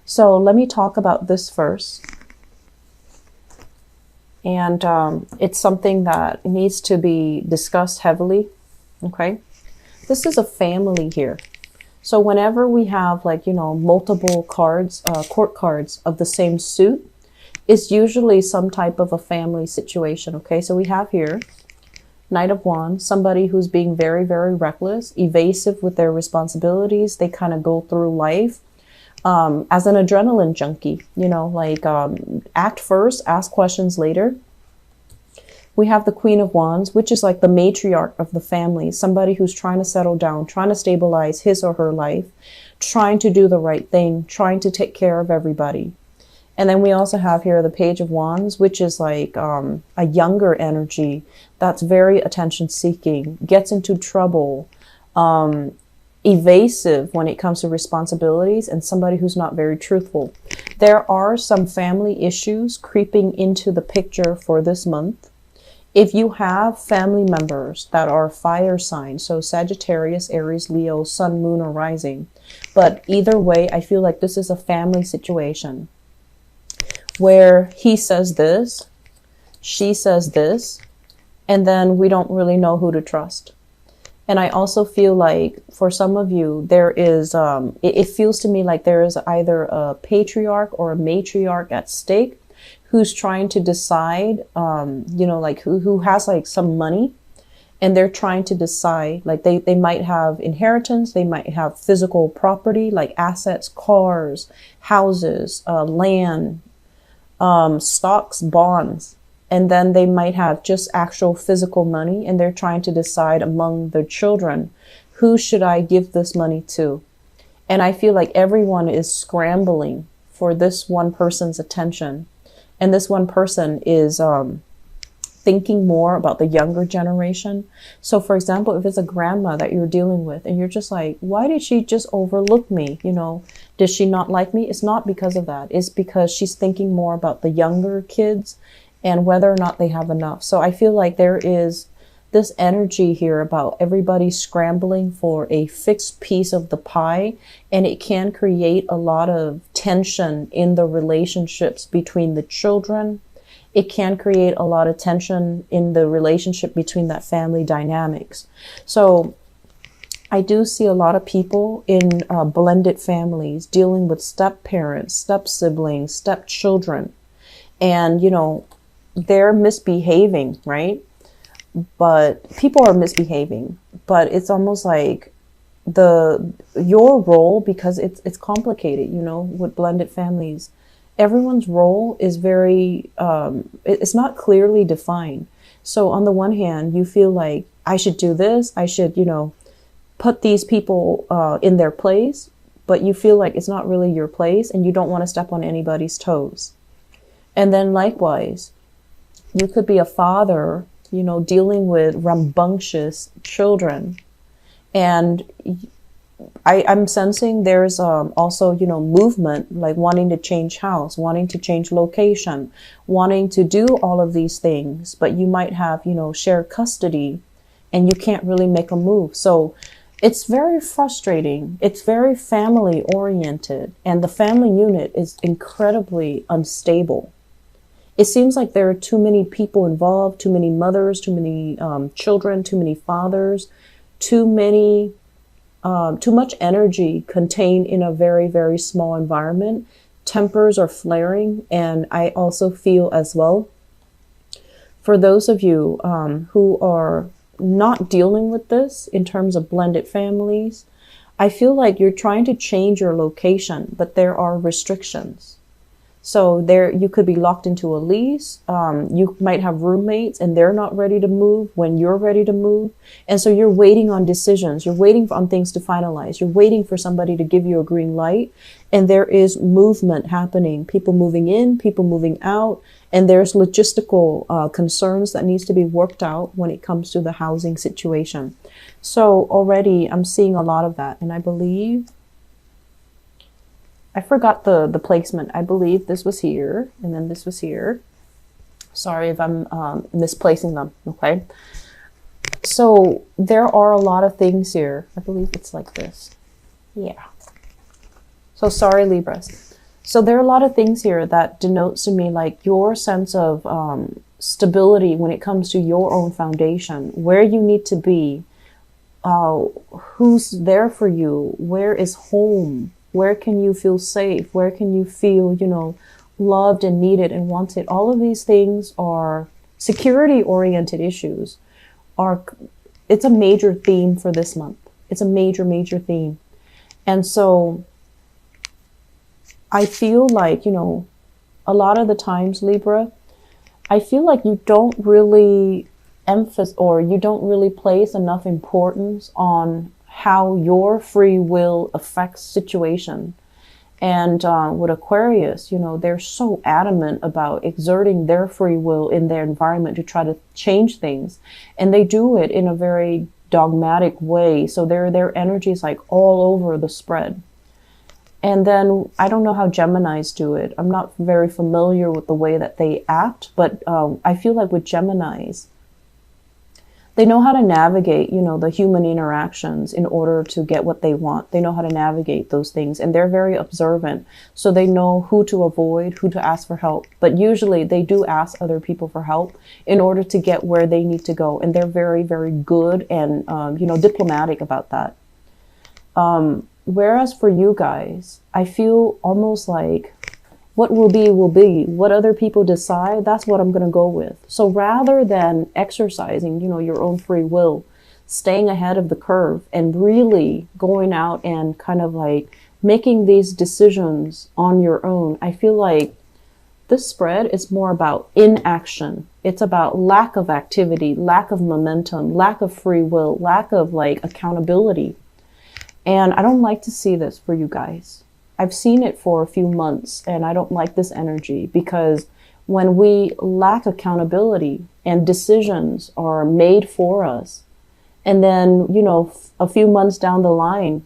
So let me talk about this first. And it's something that needs to be discussed heavily. Okay. This is a family here. So whenever we have like, you know, multiple cards, court cards of the same suit, it's usually some type of a family situation. Okay. So we have here Knight of Wands, somebody who's being very, very reckless, evasive with their responsibilities. They kind of go through life as an adrenaline junkie, you know, like act first, ask questions later. We have the Queen of Wands, which is like the matriarch of the family, somebody who's trying to settle down, trying to stabilize his or her life, trying to do the right thing, trying to take care of everybody. And then we also have here the Page of Wands, which is like a younger energy that's very attention seeking, gets into trouble, evasive when it comes to responsibilities, and somebody who's not very truthful. There are some family issues creeping into the picture for this month. If you have family members that are fire signs, so Sagittarius, Aries, Leo, Sun, Moon, or Rising, but either way, I feel like this is a family situation where he says this, she says this, and then we don't really know who to trust. And I also feel like for some of you, there is, it feels to me like there is either a patriarch or a matriarch at stake who's trying to decide, you know, like who has like some money, and they're trying to decide, like they might have inheritance, they might have physical property, like assets, cars, houses, land, stocks, bonds. And then they might have just actual physical money, and they're trying to decide among their children, who should I give this money to? And I feel like everyone is scrambling for this one person's attention. And this one person is thinking more about the younger generation. So for example, if it's a grandma that you're dealing with and you're just like, why did she just overlook me? You know, did she not like me? It's not because of that. It's because she's thinking more about the younger kids and whether or not they have enough. So I feel like there is this energy here about everybody scrambling for a fixed piece of the pie, and it can create a lot of tension in the relationships between the children. It can create a lot of tension in the relationship between that family dynamics. So I do see a lot of people in blended families dealing with step parents, step siblings, step children, and, you know, they're misbehaving, right? But people are misbehaving, but it's almost like your role, because it's complicated, you know, with blended families. Everyone's role is very, it's not clearly defined. So on the one hand, you feel like I should do this, I should, you know, put these people in their place, but you feel like it's not really your place and you don't want to step on anybody's toes. And then likewise, you could be a father, you know, dealing with rambunctious children. And I'm sensing there's also, you know, movement, like wanting to change house, wanting to change location, wanting to do all of these things. But you might have, you know, shared custody and you can't really make a move. So it's very frustrating. It's very family oriented. And the family unit is incredibly unstable. It seems like there are too many people involved, too many mothers, too many children, too many fathers, too much energy contained in a very, very small environment. Tempers are flaring. And I also feel as well, for those of you who are not dealing with this in terms of blended families, I feel like you're trying to change your location, but there are restrictions. So there, you could be locked into a lease. You might have roommates and they're not ready to move when you're ready to move. And so you're waiting on decisions. You're waiting on things to finalize. You're waiting for somebody to give you a green light. And there is movement happening, people moving in, people moving out. And there's logistical concerns that needs to be worked out when it comes to the housing situation. So already I'm seeing a lot of that. And I believe, I forgot the placement. I believe this was here and then this was here. Sorry if I'm misplacing them, okay? So there are a lot of things here. I believe it's like this. Yeah. So sorry, Libras. So there are a lot of things here that denotes to me like your sense of stability when it comes to your own foundation, where you need to be, who's there for you, where is home, where can you feel safe, where can you feel, you know, loved and needed and wanted. All of these things are security oriented issues. It's a major theme for this month. It's a major theme. And so I feel like, you know, a lot of the times, Libra, I feel like you don't really emphasize, or you don't really place enough importance on how your free will affects situation. And with Aquarius, you know, they're so adamant about exerting their free will in their environment to try to change things. And they do it in a very dogmatic way. So their energy is like all over the spread. And then I don't know how Geminis do it. I'm not very familiar with the way that they act, but I feel like with Geminis, they know how to navigate, you know, the human interactions in order to get what they want. They know how to navigate those things, and they're very observant. So they know who to avoid, who to ask for help. But usually they do ask other people for help in order to get where they need to go. And they're very, very good and, you know, diplomatic about that. Whereas for you guys, I feel almost like what will be, will be. What other people decide, that's what I'm going to go with. So rather than exercising, you know, your own free will, staying ahead of the curve and really going out and kind of like making these decisions on your own, I feel like this spread is more about inaction. It's about lack of activity, lack of momentum, lack of free will, lack of like accountability. And I don't like to see this for you guys. I've seen it for a few months, and I don't like this energy, because when we lack accountability and decisions are made for us, and then, you know, a few months down the line,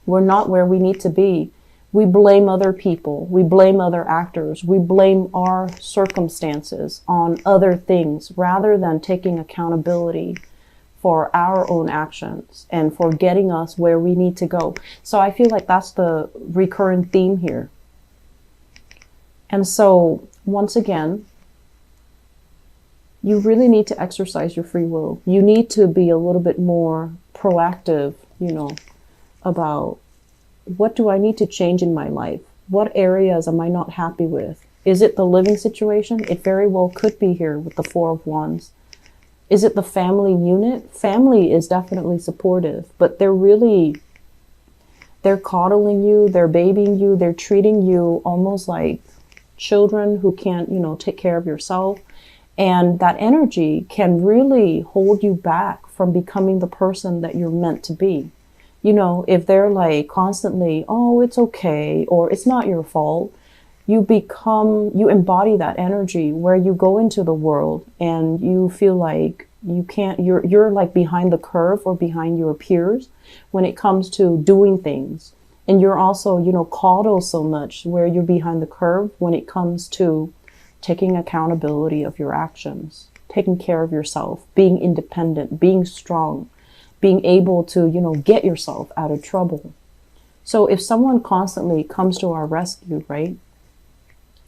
we're not where we need to be, we blame other people, we blame other actors, we blame our circumstances on other things rather than taking accountability for our own actions and for getting us where we need to go. So I feel like that's the recurring theme here. And so once again, you really need to exercise your free will. You need to be a little bit more proactive, you know, about what do I need to change in my life? What areas am I not happy with? Is it the living situation? It very well could be here with the Four of Wands. Is it the family unit? Family is definitely supportive, but they're coddling you, they're babying you, they're treating you almost like children who can't, you know, take care of yourself. And that energy can really hold you back from becoming the person that you're meant to be. You know, if they're like constantly, oh, it's okay, or it's not your fault, you embody that energy where you go into the world and you feel like you're like behind the curve or behind your peers when it comes to doing things. And you're also, you know, coddled so much where you're behind the curve when it comes to taking accountability of your actions, taking care of yourself, being independent, being strong, being able to, you know, get yourself out of trouble. So if someone constantly comes to our rescue, right,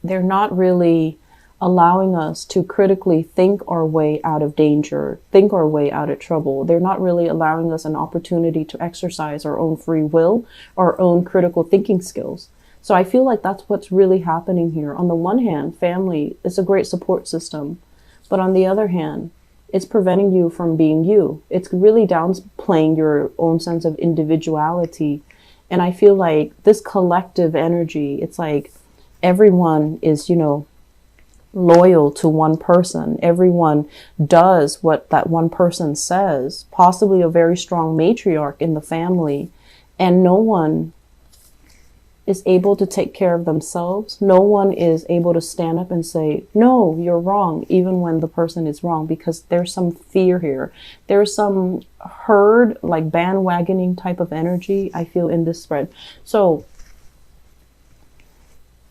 they're not really allowing us to critically think our way out of danger, think our way out of trouble. They're not really allowing us an opportunity to exercise our own free will, our own critical thinking skills. So I feel like that's what's really happening here. On the one hand, family is a great support system, but on the other hand, it's preventing you from being you. It's really downplaying your own sense of individuality. And I feel like this collective energy, it's like everyone is, you know, loyal to one person. Everyone does what that one person says, possibly a very strong matriarch in the family, and no one is able to take care of themselves. No one is able to stand up and say, no, you're wrong, even when the person is wrong, because there's some fear here. There's some herd, like bandwagoning type of energy I feel in this spread. So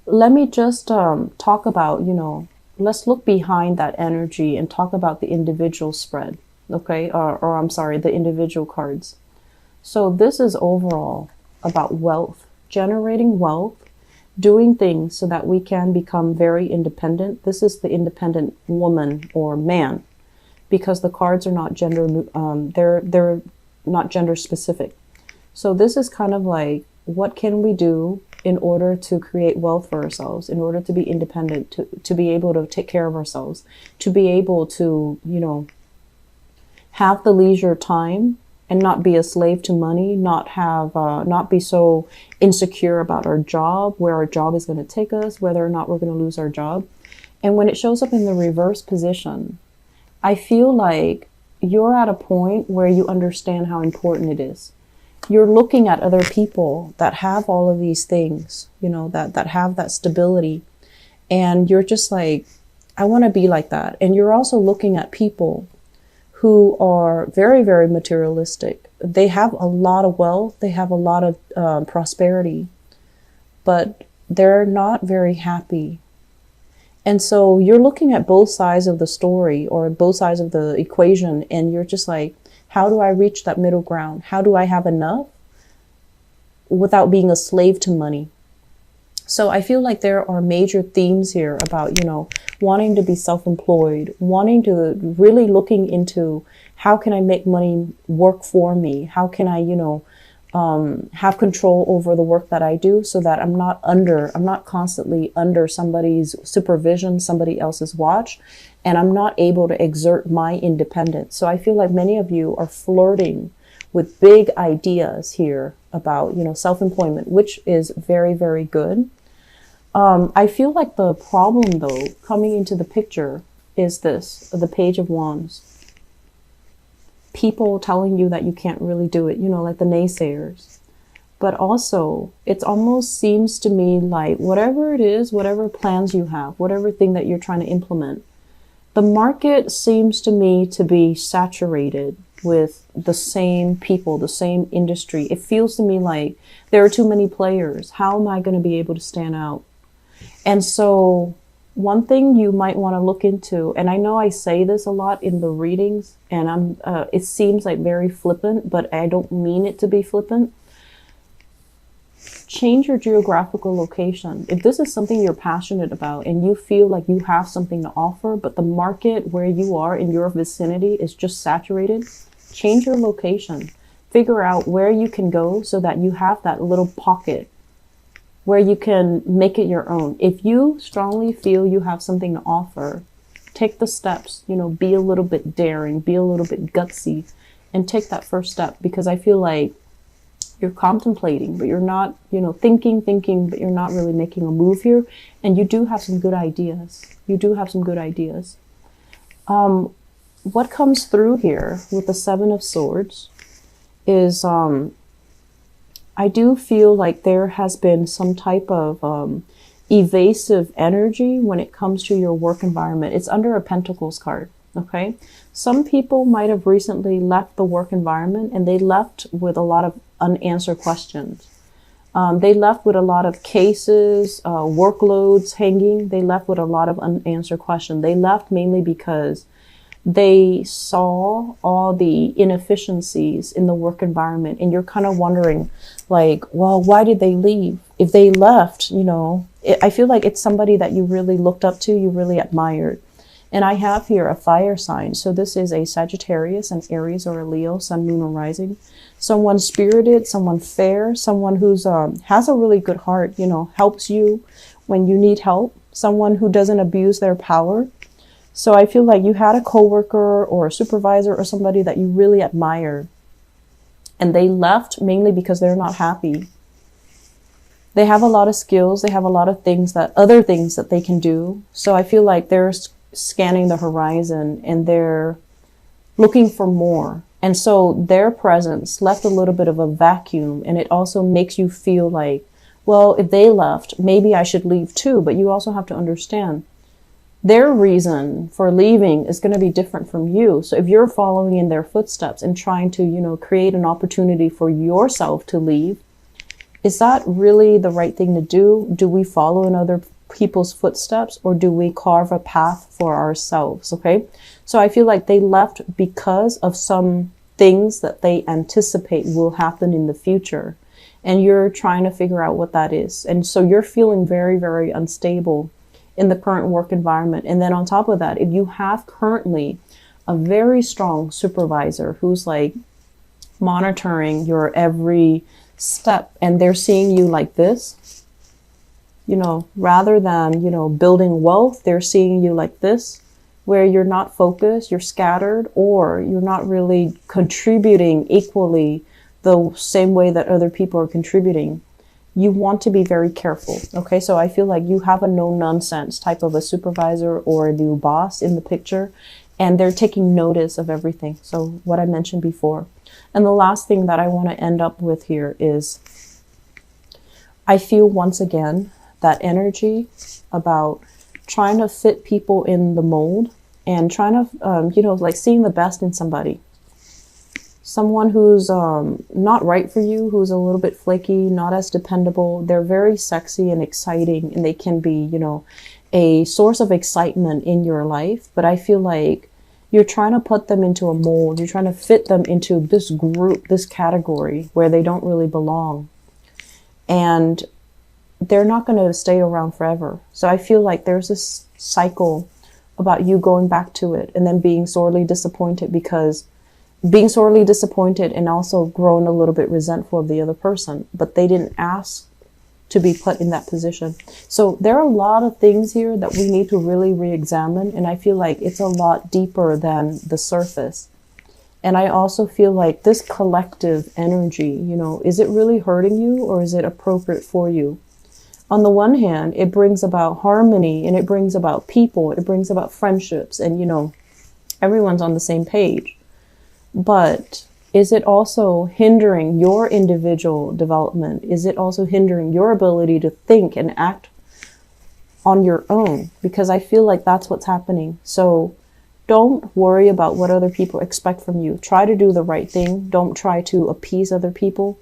let me just talk about, you know, let's look behind that energy and talk about the individual spread, okay? Or I'm sorry, the individual cards. So this is overall about wealth, generating wealth, doing things so that we can become very independent. This is the independent woman or man, because the cards are not they're not gender specific. So this is kind of like, what can we do in order to create wealth for ourselves, in order to be independent, to be able to take care of ourselves, to be able to, you know, have the leisure time and not be a slave to money, not be so insecure about our job, where our job is going to take us, whether or not we're going to lose our job. And when it shows up in the reverse position, I feel like you're at a point where you understand how important it is. You're looking at other people that have all of these things, you know, that have that stability. And you're just like, I want to be like that. And you're also looking at people who are very, very materialistic. They have a lot of wealth. They have a lot of prosperity, but they're not very happy. And so you're looking at both sides of the story, or both sides of the equation, and you're just like, how do I reach that middle ground? How do I have enough without being a slave to money? So I feel like there are major themes here about, you know, wanting to be self-employed, wanting to really looking into how can I make money work for me? How can I, you know, have control over the work that I do, so that I'm not constantly under somebody's supervision, somebody else's watch, and I'm not able to exert my independence. So I feel like many of you are flirting with big ideas here about, you know, self-employment, which is very, very good. I feel like the problem, though, coming into the picture is this, the Page of Wands. People telling you that you can't really do it, you know, like the naysayers. But also, it almost seems to me like whatever it is, whatever plans you have, whatever thing that you're trying to implement, the market seems to me to be saturated with the same people, the same industry. It feels to me like there are too many players. How am I going to be able to stand out? And so one thing you might want to look into, and I know I say this a lot in the readings, and it seems like very flippant, but I don't mean it to be flippant. Change your geographical location. If this is something you're passionate about and you feel like you have something to offer, but the market where you are in your vicinity is just saturated, change your location. Figure out where you can go so that you have that little pocket where you can make it your own. If you strongly feel you have something to offer, take the steps, you know, be a little bit daring, be a little bit gutsy, and take that first step, because I feel like you're contemplating, but you're not, you know, thinking, but you're not really making a move here. And you do have some good ideas. You do have some good ideas. What comes through here with the Seven of Swords is, I do feel like there has been some type of evasive energy when it comes to your work environment. It's under a Pentacles card, okay? Some people might have recently left the work environment, and they left with a lot of unanswered questions. They left with a lot of cases, workloads hanging. They left with a lot of unanswered questions. They left mainly because they saw all the inefficiencies in the work environment, and you're kind of wondering, like, well, why did they leave? If they left, you know, I feel like it's somebody that you really looked up to, you really admired. And I have here a fire sign. So this is a Sagittarius, an Aries, or a Leo, Sun, Moon, or Rising. Someone spirited, someone fair, someone who's has a really good heart, you know, helps you when you need help, someone who doesn't abuse their power. So I feel like you had a coworker or a supervisor or somebody that you really admire, and they left mainly because they're not happy. They have a lot of skills. They have a lot of other things that they can do. So I feel like they're scanning the horizon and they're looking for more. And so their presence left a little bit of a vacuum, and it also makes you feel like, well, if they left, maybe I should leave too. But you also have to understand, their reason for leaving is going to be different from you. So if you're following in their footsteps and trying to, you know, create an opportunity for yourself to leave, is that really the right thing to do? Do we follow in other people's footsteps, or do we carve a path for ourselves? Okay. So I feel like they left because of some things that they anticipate will happen in the future. and you're trying to figure out what that is. And so you're feeling very, very unstable in the current work environment. And then on top of that, if you have currently a very strong supervisor who's like monitoring your every step, and they're seeing you like this, you know, rather than, you know, building wealth, they're seeing you like this, where you're not focused, you're scattered, or you're not really contributing equally the same way that other people are contributing. You want to be very careful. Okay, so I feel like you have a no nonsense type of a supervisor or a new boss in the picture, and they're taking notice of everything. So what I mentioned before. And the last thing that I want to end up with here is I feel once again that energy about trying to fit people in the mold and trying to, you know, like seeing the best in somebody. Someone who's not right for you, who's a little bit flaky, not as dependable. They're very sexy and exciting, and they can be, you know, a source of excitement in your life. But I feel like you're trying to put them into a mold. You're trying to fit them into this group, this category where they don't really belong. And they're not going to stay around forever. So I feel like there's this cycle about you going back to it and then being sorely disappointed, because being sorely disappointed and also growing a little bit resentful of the other person, but they didn't ask to be put in that position. So there are a lot of things here that we need to really re-examine, and I feel like it's a lot deeper than the surface. And I also feel like this collective energy, you know, is it really hurting you, or is it appropriate for you? On the one hand, it brings about harmony, and it brings about people, it brings about friendships, and, you know, everyone's on the same page. But is it also hindering your individual development? Is it also hindering your ability to think and act on your own? Because I feel like that's what's happening. So don't worry about what other people expect from you. Try to do the right thing. Don't try to appease other people.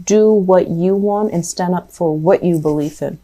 Do what you want and stand up for what you believe in.